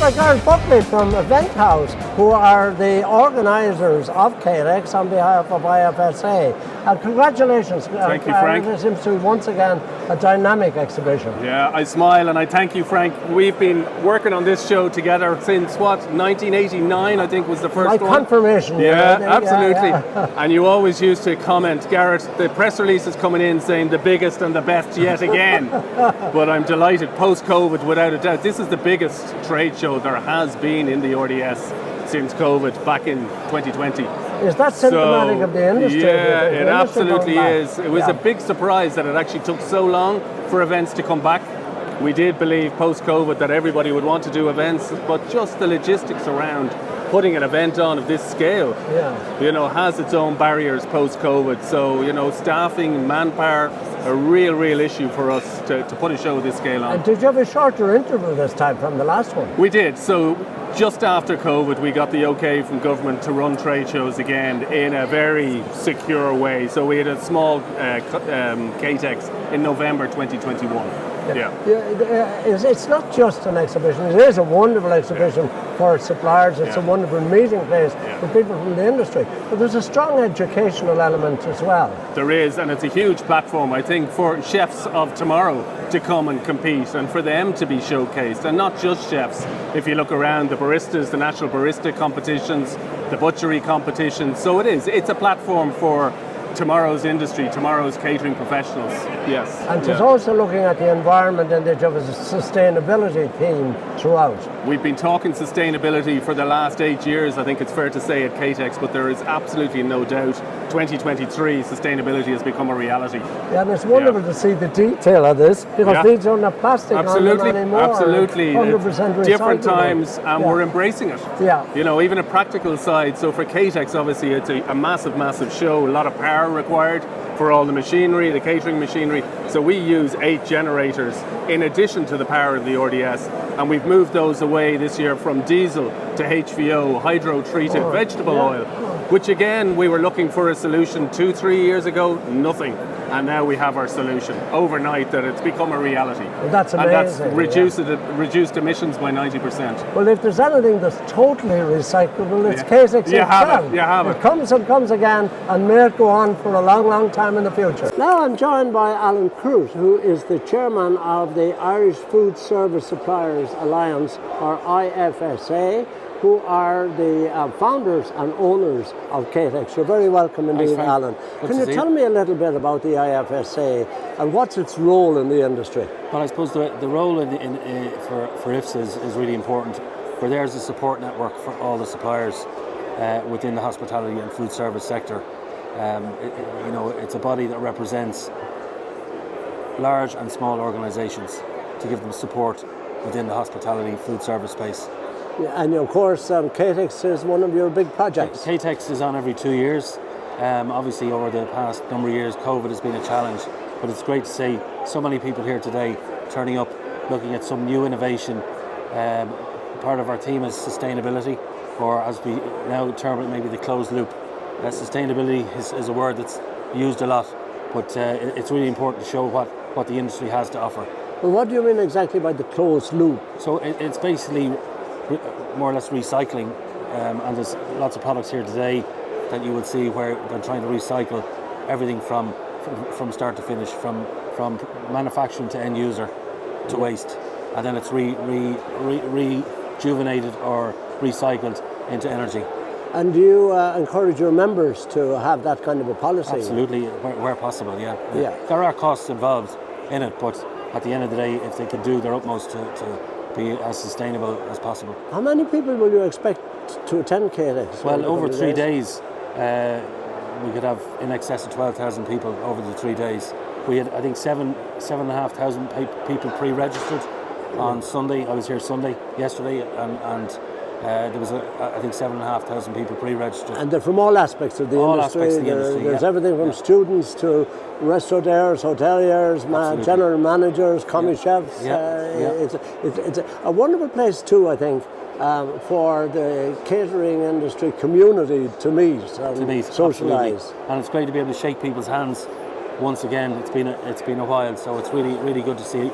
by Gareth Buckley from Event House, who are the organisers of CATEX on behalf of IFSA. Congratulations. Thank you, Frank. It seems to be once again a dynamic exhibition. Yeah, I smile and I thank you, Frank. We've been working on this show together since, 1989, I think was the first one. My confirmation. Yeah, absolutely. Yeah. And you always used to comment, Garrett, the press release is coming in saying the biggest and the best yet again. But I'm delighted, post-COVID, without a doubt, this is the biggest trade show there has been in the RDS since COVID back in 2020. Is that symptomatic of the industry? Yeah, it absolutely is. It was a big surprise that it actually took so long for events to come back. We did believe post-COVID that everybody would want to do events, but just the logistics around putting an event on of this scale, has its own barriers post-COVID. So, staffing, manpower, a real issue for us to put a show of this scale on. And did you have a shorter interval this time from the last one? We did. So just after COVID, we got the okay from government to run trade shows again in a very secure way. So we had a small CATEX in November 2021. It's not just an exhibition. It is a wonderful exhibition for suppliers. It's a wonderful meeting place for people from the industry. But there's a strong educational element as well. There is, and it's a huge platform, I think, for chefs of tomorrow to come and compete and for them to be showcased. And not just chefs. If you look around, the baristas, the national barista competitions, the butchery competitions. So it's a platform for tomorrow's industry, tomorrow's catering professionals. Yes. And it's also looking at the environment and the sustainability theme throughout. We've been talking sustainability for the last 8 years, I think it's fair to say, at CATEX, but there is absolutely no doubt 2023 sustainability has become a reality. Yeah, and it's wonderful to see the detail of this, because these don't have plastic on them anymore. Absolutely. 100% recyclable. Different times, and we're embracing it. Yeah. Even a practical side. So for CATEX, obviously, it's a massive show, a lot of power required for all the machinery, the catering machinery. So we use 8 generators in addition to the power of the RDS, and we've moved those away this year from diesel to HVO, hydro-treated vegetable oil, which again, we were looking for a solution 2-3 years ago, nothing. And now we have our solution overnight, that it's become a reality. Well, that's amazing. And that's reduced emissions by 90%. Well, if there's anything that's totally recyclable, it's CATEX. You have it. It comes and comes again, and may it go on for a long time in the future. Now I'm joined by Alan Crute, who is the chairman of the Irish Food Service Suppliers Alliance, or IFSA, who are the founders and owners of CATEX. You're very welcome indeed, Alan. Can you tell me a little bit about the IFSA and what's its role in the industry? Well, I suppose the role for IFSA is really important. We're there as a support network for all the suppliers within the hospitality and food service sector. It's a body that represents large and small organisations to give them support within the hospitality food service space. And of course, CATEX is one of your big projects. CATEX is on every 2 years. Obviously, over the past number of years, COVID has been a challenge, but it's great to see so many people here today turning up, looking at some new innovation. Part of our theme is sustainability, or as we now term it, maybe the closed loop. Sustainability is a word that's used a lot, but it's really important to show what the industry has to offer. Well, what do you mean exactly by the closed loop? So it's basically more or less recycling, and there's lots of products here today that you will see where they're trying to recycle everything from start to finish, from manufacturing to end user to waste, and then it's rejuvenated or recycled into energy. And do you encourage your members to have that kind of a policy? Absolutely, where possible, yeah. There are costs involved in it, but at the end of the day, if they can do their utmost to be as sustainable as possible. How many people will you expect to attend CATEX? Well, over 3 days, we could have in excess of 12,000 people over the 3 days. We had, I think, 7,500 people pre-registered on Sunday. I was here yesterday, and there was, I think, 7,500 people pre-registered. And they're from all aspects of the industry. There's everything from students to restaurateurs, hoteliers, general managers, commis chefs. It's a wonderful place too, I think, for the catering industry community to meet and socialise. And it's great to be able to shake people's hands once again. It's been a while, so it's really good to see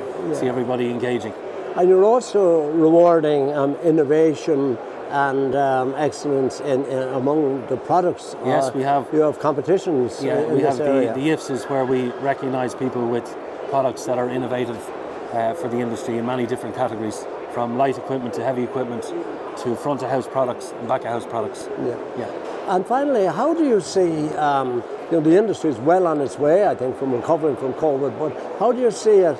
everybody engaging. And you're also rewarding innovation and excellence among the products. Yes, we have. You have competitions in we this have area. the IFs is where we recognise people with products that are innovative for the industry in many different categories, from light equipment to heavy equipment to front of house products and back of house products. Yeah. And finally, how do you see, the industry is well on its way, I think, from recovering from COVID, but how do you see it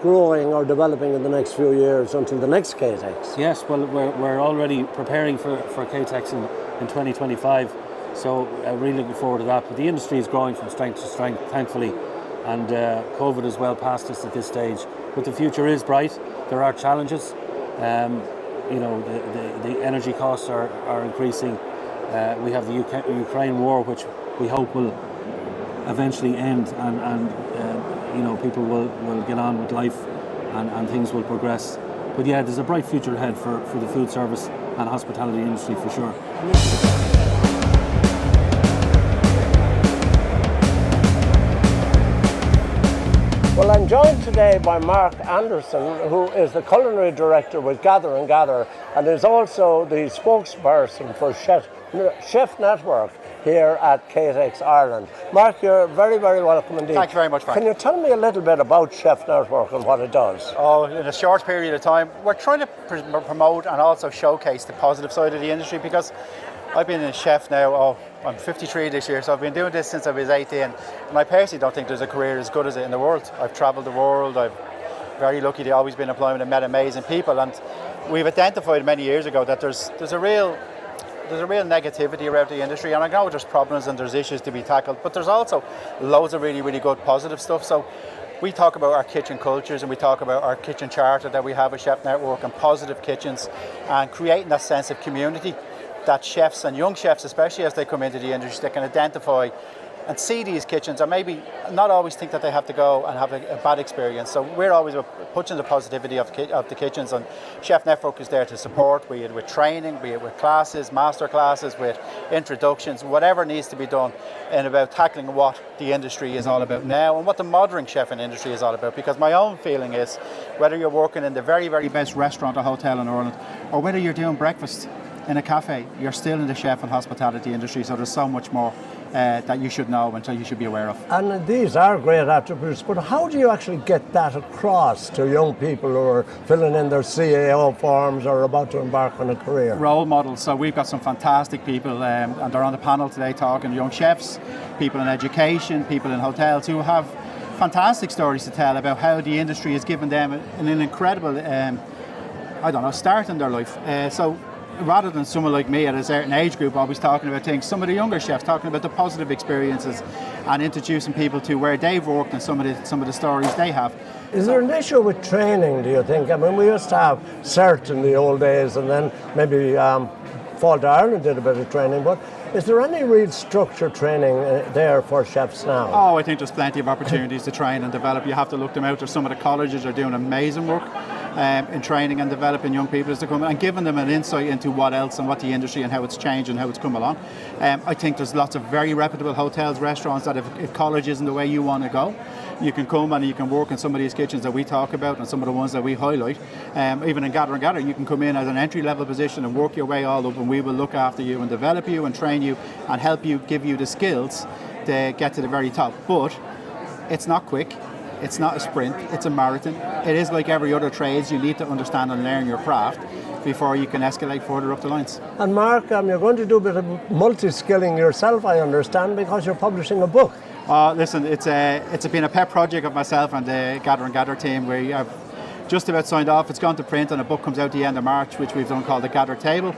growing or developing in the next few years until the next CATEX? Yes, well, we're already preparing for CATEX in 2025, so really looking forward to that. But the industry is growing from strength to strength, thankfully, and COVID is well past us at this stage. But the future is bright. There are challenges. The energy costs are increasing. We have the Ukraine war, which we hope will eventually end, and people will get on with life, and things will progress. But yeah, there's a bright future ahead for the food service and hospitality industry for sure. Well, I'm joined today by Mark Anderson, who is the culinary director with Gather and Gather, and is also the spokesperson for Chef Network here at CATEX Ireland. Mark, you're very, very welcome indeed. Thank you very much, Frank. Can you tell me a little bit about Chef Network and what it does? Oh, in a short period of time, we're trying to promote and also showcase the positive side of the industry, because I've been a chef now, I'm 53 this year, so I've been doing this since I was 18, and I personally don't think there's a career as good as it in the world. I've travelled the world, I've very lucky to always been in employment and met amazing people, and we've identified many years ago that there's a real negativity around the industry, and I know there's problems and there's issues to be tackled, but there's also loads of really, really good positive stuff. So we talk about our kitchen cultures, and we talk about our kitchen charter that we have at Chef Network, and positive kitchens, and creating that sense of community that chefs and young chefs, especially as they come into the industry, they can identify and see these kitchens, and maybe not always think that they have to go and have a bad experience. So we're always pushing the positivity of the kitchens, and Chef Network is there to support, be it with training, be it with classes, master classes, with introductions, whatever needs to be done, and about tackling what the industry is all about now and what the modern chefing industry is all about. Because my own feeling is, whether you're working in the very, very best restaurant or hotel in Ireland, or whether you're doing breakfast in a cafe, you're still in the chef and hospitality industry, so there's so much more that you should know and you should be aware of. And these are great attributes, but how do you actually get that across to young people who are filling in their CAO forms or about to embark on a career? Role models. So we've got some fantastic people, and they're on the panel today talking, young chefs, people in education, people in hotels, who have fantastic stories to tell about how the industry has given them an incredible, start in their life. So rather than someone like me at a certain age group always talking about things, some of the younger chefs talking about the positive experiences and introducing people to where they've worked and some of the stories they have. Is there an issue with training, do you think? I mean, we used to have CERT in the old days, and then maybe Fáilte Ireland did a bit of training, but is there any real structured training there for chefs now? Oh, I think there's plenty of opportunities to train and develop. You have to look them out. There's some of the colleges are doing amazing work in training and developing young people as they come and giving them an insight into what else and what the industry and how it's changed and how it's come along. I think there's lots of very reputable hotels, restaurants that if college isn't the way you want to go, you can come and you can work in some of these kitchens that we talk about and some of the ones that we highlight. Even in Gather and Gather, you can come in as an entry-level position and work your way all up, and we will look after you and develop you and train you and help you, give you the skills to get to the very top. But it's not quick. It's not a sprint, it's a marathon. It is like every other trades, you need to understand and learn your craft before you can escalate further up the lines. And Mark, you're going to do a bit of multi-skilling yourself, I understand, because you're publishing a book. Listen, it's been a pet project of myself and the Gather and Gather team. We have just about signed off. It's gone to print and a book comes out at the end of March, which we've done called the Gather Table.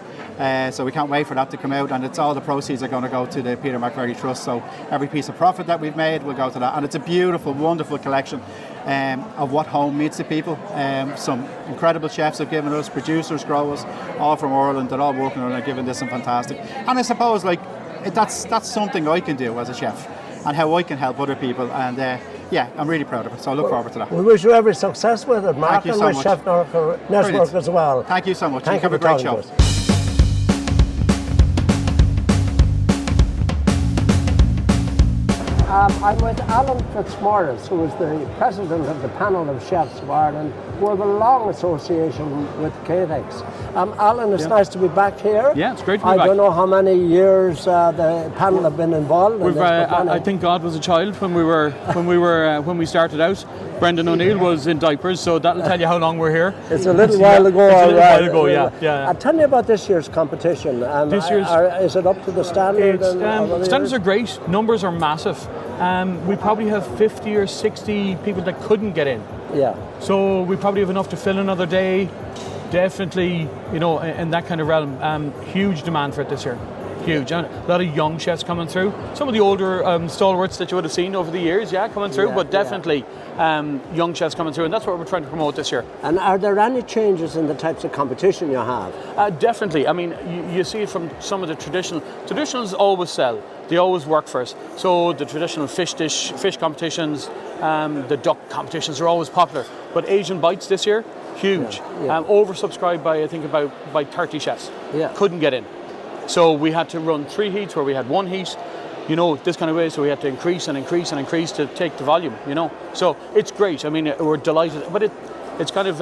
So we can't wait for that to come out, and it's all the proceeds are going to go to the Peter McVerry Trust. So every piece of profit that we've made will go to that, and it's a beautiful, wonderful collection of what home means to people. Some incredible chefs have given us, producers, growers, all from Ireland. They're all working on it and giving this some fantastic. And I suppose that's something I can do as a chef, and how I can help other people. And I'm really proud of it. So I look forward to that. We wish you every success with it, Mark, and with Chef Network as well. Thank you so much. Thank you have a great show. I'm with Alan Fitzmaurice, who is the president of the panel of chefs of Ireland, who have a long association with CATEX. Alan, it's nice to be back here. Yeah, it's great to be back. I back. don't know how many years the panel have been involved in this. I think God was a child when we started out. Brendan O'Neill was in diapers, so that'll tell you how long we're here. It's a little while ago. It's a little while ago, yeah. Tell me about this year's competition. Is it up to the standard? Standards are great. Numbers are massive. We probably have 50 or 60 people that couldn't get in. Yeah. So we probably have enough to fill another day. Definitely, in that kind of realm. Huge demand for it this year. Huge. And a lot of young chefs coming through. Some of the older stalwarts that you would have seen over the years, coming through. But definitely young chefs coming through. And that's what we're trying to promote this year. And are there any changes in the types of competition you have? Definitely. I mean, you see it from some of the traditionals always sell. They always work for us. So the traditional fish competitions, the duck competitions are always popular. But Asian bites this year, huge. Oversubscribed by, I think, by 30 chefs. Yeah. Couldn't get in. So we had to run 3 heats where we had 1 heat, this kind of way. So we had to increase to take the volume, So it's great. I mean, we're delighted. But it's kind of,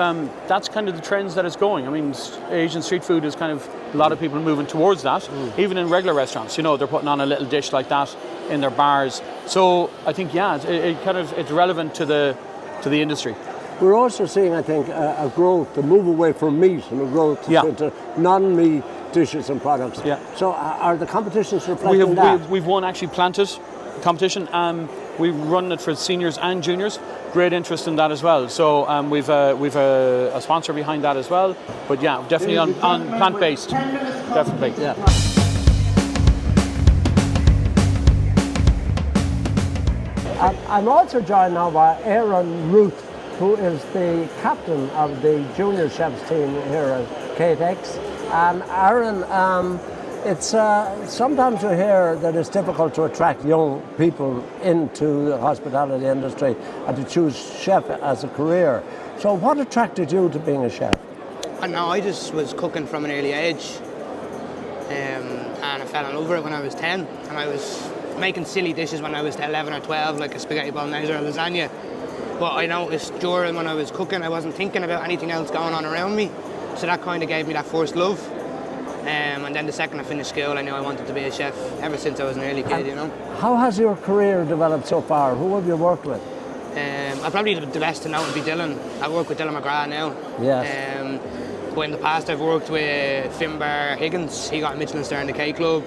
that's kind of the trends that it's going. I mean, Asian street food is kind of, a lot of people moving towards that. Even in regular restaurants, they're putting on a little dish like that in their bars. So I think, it's relevant to the industry. We're also seeing, I think, a growth, a move away from meat and a growth into non-meat dishes and products. Yeah. So are the competitions reflecting that? We've won actually Planted competition. We've run it for seniors and juniors. Great interest in that as well. So we've a sponsor behind that as well. But definitely on plant-based. Definitely. Yeah. I'm also joined now by Aaron Ruth, who is the captain of the junior chefs team here at CATEX. And Aaron, it's sometimes you hear that it's difficult to attract young people into the hospitality industry and to choose chef as a career. So what attracted you to being a chef? I just was cooking from an early age, and I fell in love with it when I was 10, and I was making silly dishes when I was 11 or 12, like a spaghetti bolognese or a lasagna. But I noticed during when I was cooking, I wasn't thinking about anything else going on around me. So that kind of gave me that first love. And then the second I finished school, I knew I wanted to be a chef ever since I was an early kid, How has your career developed so far? Who have you worked with? Probably the best to know would be Dylan. I work with Dylan McGrath now. Yes. But in the past I've worked with Finbar Higgins. He got a Michelin star in the K Club.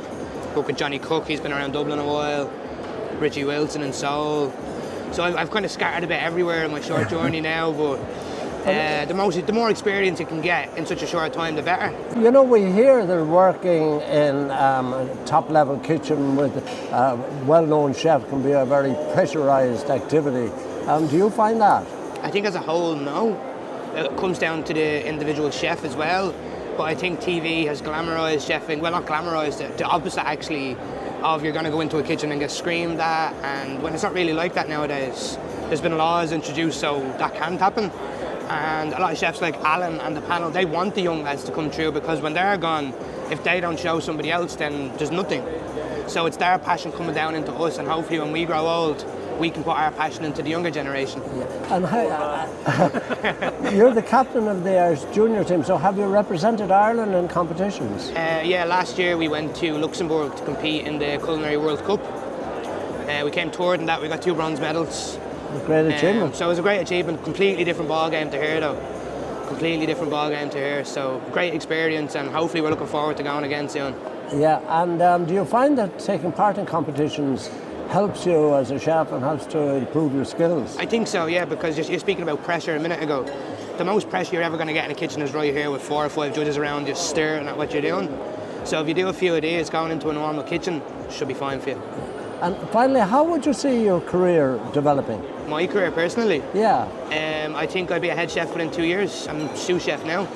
Worked with Johnny Cook. He's been around Dublin a while. Richie Wilson in Seoul. So I've kind of scattered a bit everywhere in my short journey now, but the more experience you can get in such a short time, the better. We hear that working in a top-level kitchen with a well-known chef can be a very pressurised activity. Do you find that? I think as a whole, no. It comes down to the individual chef as well, but I think TV has glamorised chefing. Well, not glamorised, the opposite actually, of you're going to go into a kitchen and get screamed at, and when it's not really like that nowadays. There's been laws introduced so that can't happen, and a lot of chefs like Alan and the panel, they want the young lads to come through, because when they're gone, if they don't show somebody else, then there's nothing. So it's their passion coming down into us, and hopefully when we grow old, we can put our passion into the younger generation. And you're the captain of the Irish junior team, so have you represented Ireland in competitions? Last year we went to Luxembourg to compete in the Culinary World Cup. We came third in that, we got 2 bronze medals. Great achievement. So it was a great achievement, completely different ball game to here though. Completely different ball game to here, so great experience, and hopefully we're looking forward to going again soon. Yeah, and do you find that taking part in competitions helps you as a chef and helps to improve your skills? I think so, yeah, because you're speaking about pressure a minute ago. The most pressure you're ever going to get in a kitchen is right here with 4 or 5 judges around you staring at what you're doing. So if you do a few of these going into a normal kitchen, it should be fine for you. And finally, how would you see your career developing? My career personally? Yeah. I think I'll be a head chef within 2 years. I'm sous chef now.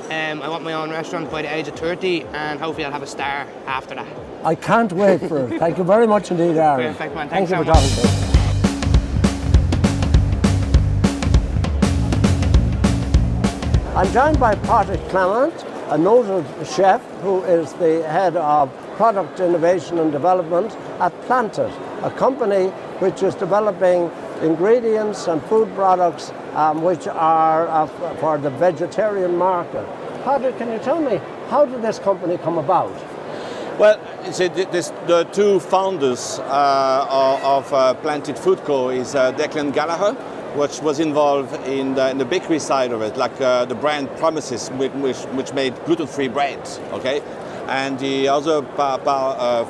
I want my own restaurant by the age of 30, and hopefully I'll have a star after that. I can't wait for it. Thank you very much indeed, Aaron. Perfect, man. Thank you so for much. talking to us. I'm joined by Patrick Clement, a noted chef who is the head of product innovation and development at Planted. a company which is developing ingredients and food products which are for the vegetarian market. Patrick, can you tell me, how did this company come about? Well, the two founders of Planted Food Co. is Declan Gallagher, which was involved in the bakery side of it, like the brand Promises, which made gluten-free bread, okay? And the other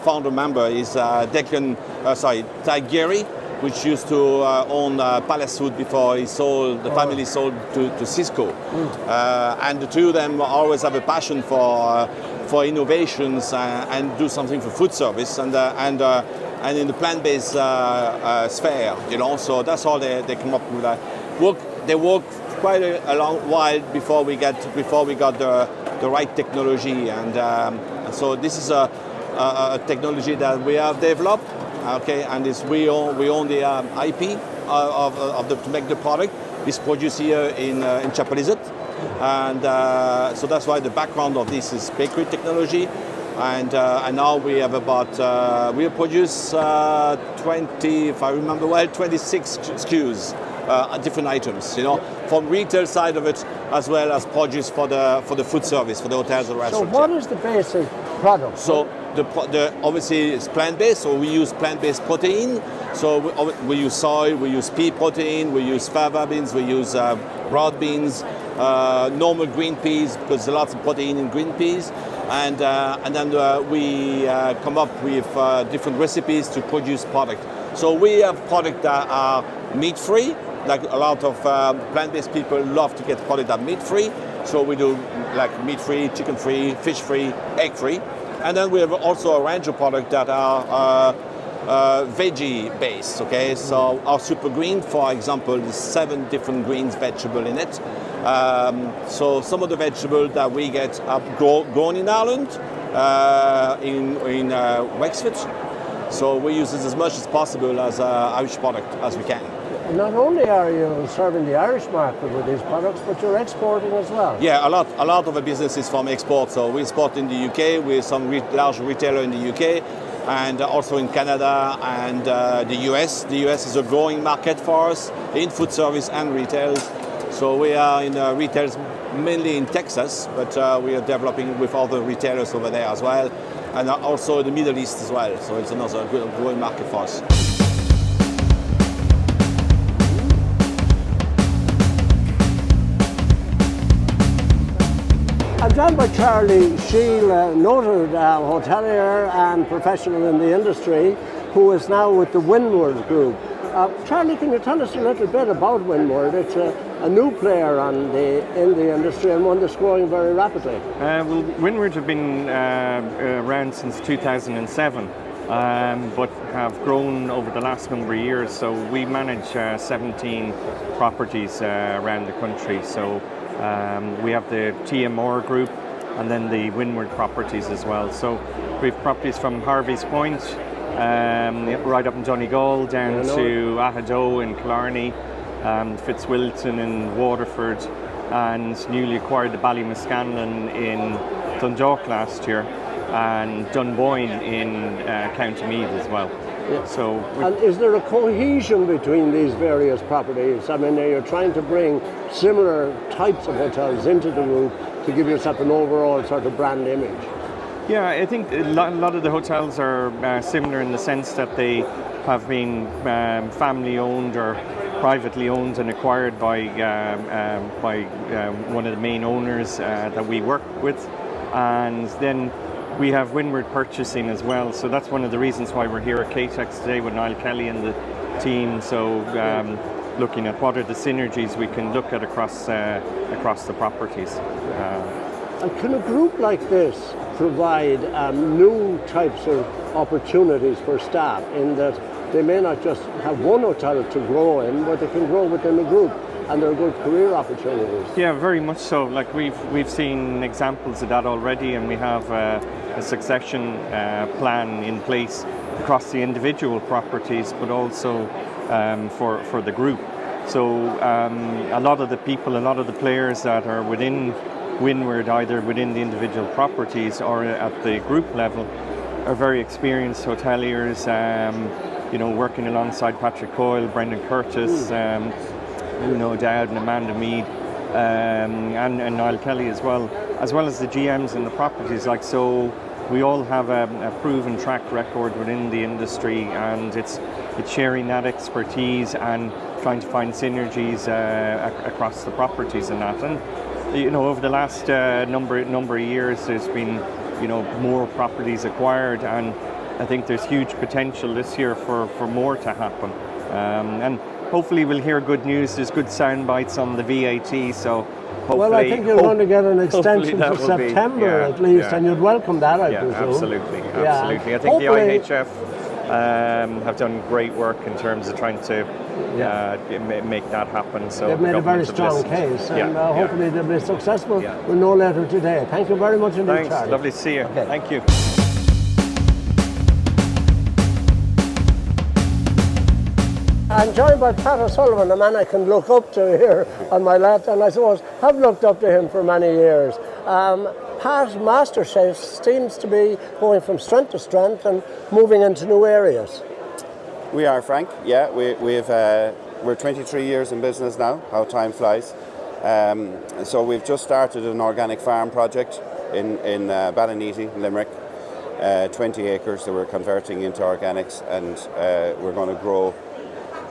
founder member is Ty Geary, which used to own Palace Food before the family sold to Cisco. And the two of them always have a passion for innovations and do something for food service and in the plant-based sphere, you know. So that's how they come up with that. They work quite a long while before we got the right technology, and so this is a technology that we have developed. Okay, and we own the IP to make the product. It's produced here in Chapelizet, and so that's why the background of this is bakery technology, and now we have about we produce 20, if I remember well, 26 SKUs, different items, you know, from retail side of it as well as produce for the food service for the hotels and restaurants. So what is the basic product? So the obviously it's plant-based, so we use plant-based protein. So we use soy, we use pea protein, we use fava beans, we use broad beans, normal green peas, because there's lots of protein in green peas, and then we come up with different recipes to produce product. So we have products that are meat-free, like a lot of plant-based people love to get products that are meat-free. So we do like meat-free, chicken-free, fish-free, egg-free. And then we have also a range of products that are veggie-based, okay? So our Super Green, for example, there's 7 different greens vegetable in it. So some of the vegetables that we get are grown in Ireland, in Wexford. So we use this as much as possible as Irish product as we can. Not only are you serving the Irish market with these products, but you're exporting as well. Yeah, a lot of the business is from export. So we export in the UK with some large retailer in the UK, and also in Canada and the US. The US is a growing market for us in food service and retail. So we are in retails mainly in Texas, but we are developing with other retailers over there as well, and also the Middle East as well. So it's another growing market for us. I'm joined by Charlie Shiel, noted hotelier and professional in the industry, who is now with the Windward Group. Charlie, can you tell us a little bit about Windward? It's a new player in the industry and one that's growing very rapidly. Well, Windward have been around since 2007, but have grown over the last number of years. So we manage 17 properties around the country. So we have the TMR group and then the Windward properties as well. So we have properties from Harvey's Point, right up in Donegal, down to Ahadoe in Killarney, Fitzwilton in Waterford, and newly acquired the Ballymascanlon in Dundalk last year, and Dunboyne in County Meath as well. Yeah. So, and is there a cohesion between these various properties? I mean, you're trying to bring similar types of hotels into the group to give yourself an overall sort of brand image. Yeah, I think a lot of the hotels are similar in the sense that they have been family owned or privately owned and acquired by one of the main owners that we work with, and then we have Windward Purchasing as well. So that's one of the reasons why we're here at CATEX today with Niall Kelly and the team. So looking at what are the synergies we can look at across the properties. And can a group like this provide new types of opportunities for staff, in that they may not just have one hotel to grow in, but they can grow within the group, and there are good career opportunities? Yeah, very much so. Like we've seen examples of that already, and we have a succession plan in place across the individual properties, but also for the group. So a lot of the people, a lot of the players that are within Windward, either within the individual properties or at the group level, are very experienced hoteliers, working alongside Patrick Coyle, Brendan Curtis, Dowd and Amanda Mead, and Niall Kelly as well as the GMs and the properties. So we all have a proven track record within the industry, and it's sharing that expertise and trying to find synergies across the properties and that. And over the last number of years, there's been more properties acquired, and I think there's huge potential this year for more to happen. And hopefully we'll hear good news. There's good sound bites on the VAT, so hopefully... Well, I think you're going to get an extension to September at least, and you'd welcome that, I presume. Absolutely. Yeah. I think hopefully, the IHF have done great work in terms of trying to make that happen. So they've made a very strong case, and hopefully they'll be successful. We'll know later today. Thank you very much indeed, Thanks. Charlie. Lovely to see you. Okay. Thank you. I'm joined by Pat O'Sullivan, a man I can look up to here on my left, and I suppose have looked up to him for many years. Pat, MasterChef seems to be going from strength to strength and moving into new areas. We are, Frank. Yeah, we're 23 years in business now. How time flies. So we've just started an organic farm project in Ballineety, Limerick. 20 acres that we're converting into organics, and we're going to grow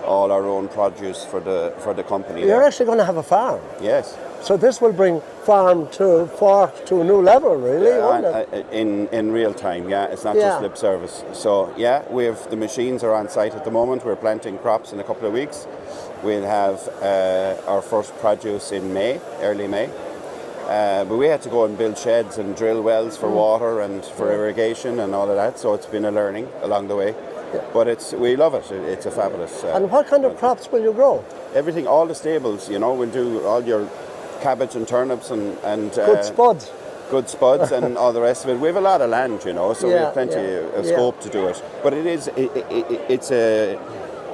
all our own produce for the company. You're actually going to have a farm? Yes. So this will bring farm to fork to a new level, really, won't it? In real time, yeah. It's not just lip service. So yeah, the machines are on site at the moment. We're planting crops in a couple of weeks. We'll have our first produce in May, early May. But we had to go and build sheds and drill wells for water and for irrigation and all of that. So it's been a learning along the way. But we love it. It's a fabulous. And what kind of crops will you grow? Everything, all the staples. We'll do all your cabbage and turnips and good spuds. Good spuds and all the rest of it. We have a lot of land, so we have plenty of scope to do it. But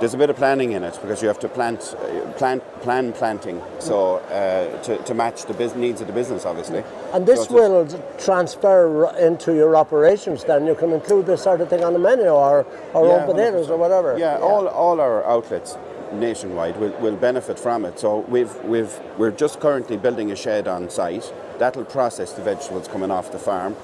there's a bit of planning in it, because you have to plan planting, so to match the needs of the business, obviously. And this will transfer into your operations then? You can include this sort of thing on the menu, or own potatoes or whatever? Yeah, all our outlets nationwide will benefit from it. So we're just currently building a shed on site. That'll process the vegetables coming off the farm,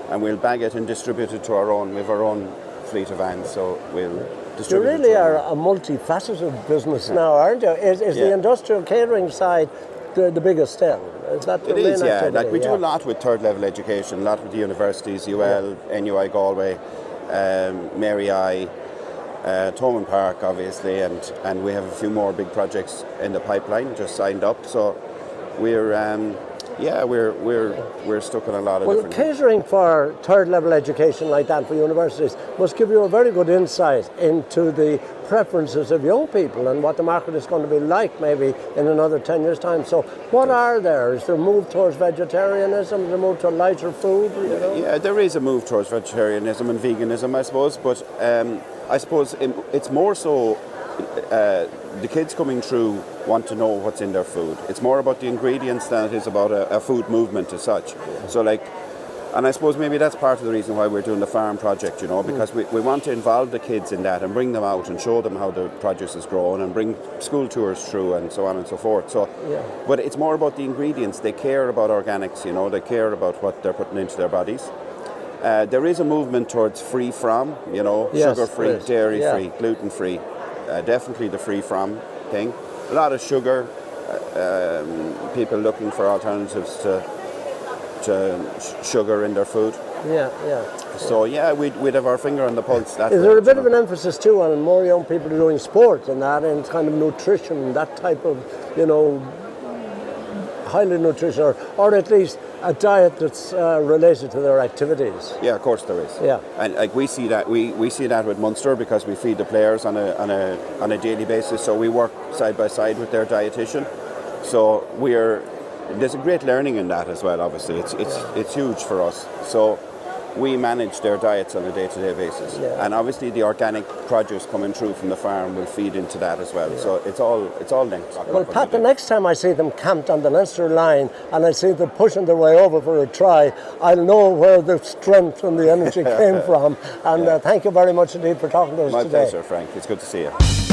and we'll bag it and distribute it to we have our own fleet of vans, so we'll distribute it. You really are a multifaceted business now, aren't you? Is the industrial catering side the biggest still? Is that the main activity? We do a lot with third level education, a lot with the universities, UL, NUI Galway, Mary I, Thomond Park, obviously, and we have a few more big projects in the pipeline just signed up. So we're stuck in a lot of different catering for third level education like that for universities must give you a very good insight into the preferences of young people and what the market is going to be like maybe in another 10 years' time. So what are there? Is there a move towards vegetarianism? Is there a move to lighter food? Yeah, there is a move towards vegetarianism and veganism, I suppose, but I suppose it's more so the kids coming through want to know what's in their food. It's more about the ingredients than it is about a food movement as such. So and I suppose maybe that's part of the reason why we're doing the farm project, because we want to involve the kids in that and bring them out and show them how the produce is grown and bring school tours through and so on and so forth. So, but it's more about the ingredients. They care about organics, they care about what they're putting into their bodies. There is a movement towards free from, sugar-free, dairy-free, gluten-free. Definitely the free from thing. A lot of sugar, people looking for alternatives to sugar in their food. So we'd have our finger on the pulse. Is there a bit of an emphasis too on more young people doing sport and that, and kind of nutrition, that type of, highly nutritional, or at least a diet that's related to their activities? Yeah, of course there is. Yeah, and we see that we see that with Munster, because we feed the players on a daily basis. So we work side by side with their dietitian. So there's a great learning in that as well. Obviously, it's huge for us. So we manage their diets on a day-to-day basis. Yeah. And obviously the organic produce coming through from the farm will feed into that as well. So it's all linked. Well, Pat, the next time I see them camped on the Leinster line and I see them pushing their way over for a try, I'll know where the strength and the energy came from. And thank you very much indeed for talking to us My today. pleasure, Frank. It's good to see you.